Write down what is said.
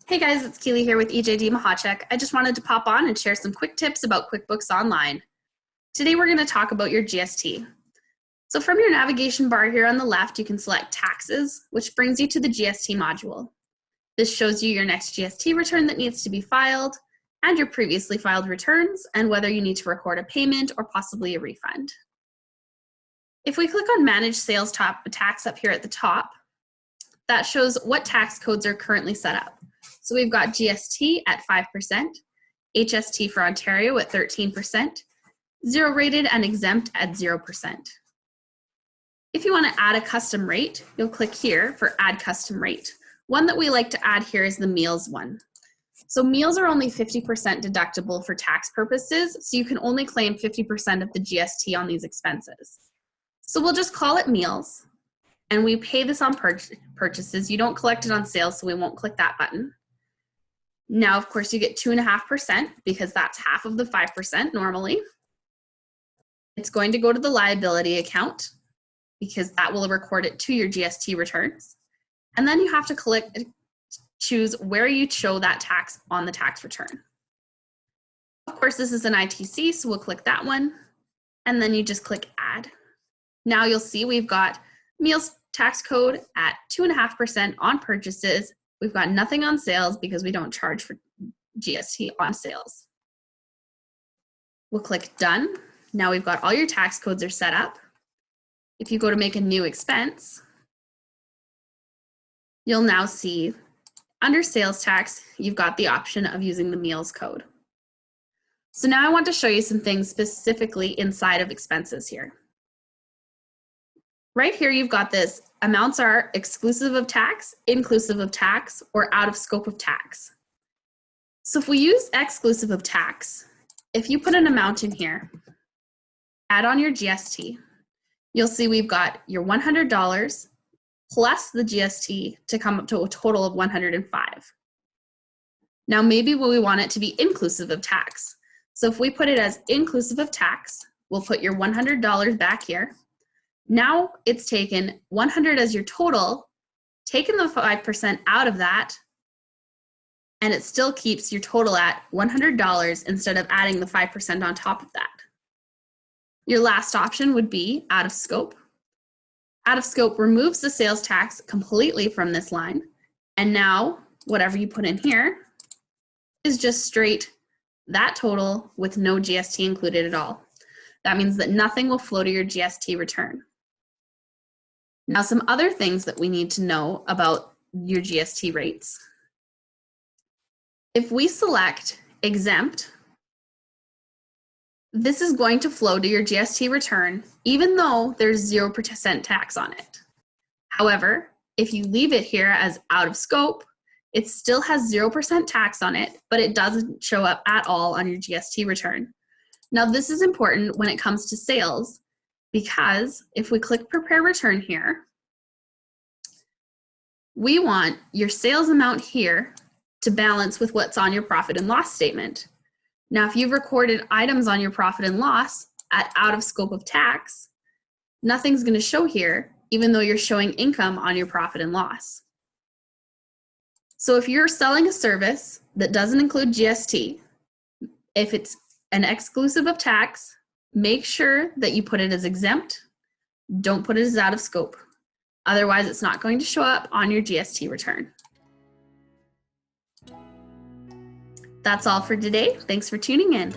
Hey guys, it's Keely here with EJD Mahachek. I just wanted to pop on and share some quick tips about QuickBooks Online. Today we're going to talk about your GST. So from your navigation bar here on the left, you can select Taxes, which brings you to the GST module. This shows you your next GST return that needs to be filed, and your previously filed returns, and whether you need to record a payment or possibly a refund. If we click on Manage Sales Tax up here at the top, that shows what tax codes are currently set up. So we've got GST at 5%, HST for Ontario at 13%, zero rated and exempt at 0%. If you want to add a custom rate, you'll click here for Add Custom Rate. One that we like to add here is the meals one. So meals are only 50% deductible for tax purposes, so you can only claim 50% of the GST on these expenses. So we'll just call it meals, and we pay this on purchases. You don't collect it on sales, so we won't click that button. Now, of course, you get 2.5% because that's half of the 5% normally. It's going to go to the liability account because that will record it to your GST returns. And then you have to choose where you show that tax on the tax return. Of course, this is an ITC, so we'll click that one. And then you just click Add. Now you'll see we've got meals tax code at 2.5% on purchases. We've got nothing on sales because we don't charge for GST on sales. We'll click Done. Now we've got all your tax codes are set up. If you go to make a new expense, you'll now see under sales tax, you've got the option of using the meals code. So now I want to show you some things specifically inside of expenses here. Right here, you've got this. Amounts are exclusive of tax, inclusive of tax, or out of scope of tax. So if we use exclusive of tax, if you put an amount in here, add on your GST, you'll see we've got your $100 plus the GST to come up to a total of $105. Now maybe we want it to be inclusive of tax. So if we put it as inclusive of tax, we'll put your $100 back here. Now it's taken 100 as your total, taken the 5% out of that, and it still keeps your total at $100 instead of adding the 5% on top of that. Your last option would be out of scope. Out of scope removes the sales tax completely from this line, and now whatever you put in here is just straight that total with no GST included at all. That means that nothing will flow to your GST return. Now, some other things that we need to know about your GST rates. If we select exempt, this is going to flow to your GST return, even though there's 0% tax on it. However, if you leave it here as out of scope, it still has 0% tax on it, but it doesn't show up at all on your GST return. Now, this is important when it comes to sales, because if we click Prepare Return here, we want your sales amount here to balance with what's on your profit and loss statement. Now, if you've recorded items on your profit and loss at out of scope of tax, nothing's going to show here, even though you're showing income on your profit and loss. So if you're selling a service that doesn't include GST, if it's an exclusive of tax, make sure that you put it as exempt. Don't put it as out of scope. Otherwise, it's not going to show up on your GST return. That's all for today. Thanks for tuning in.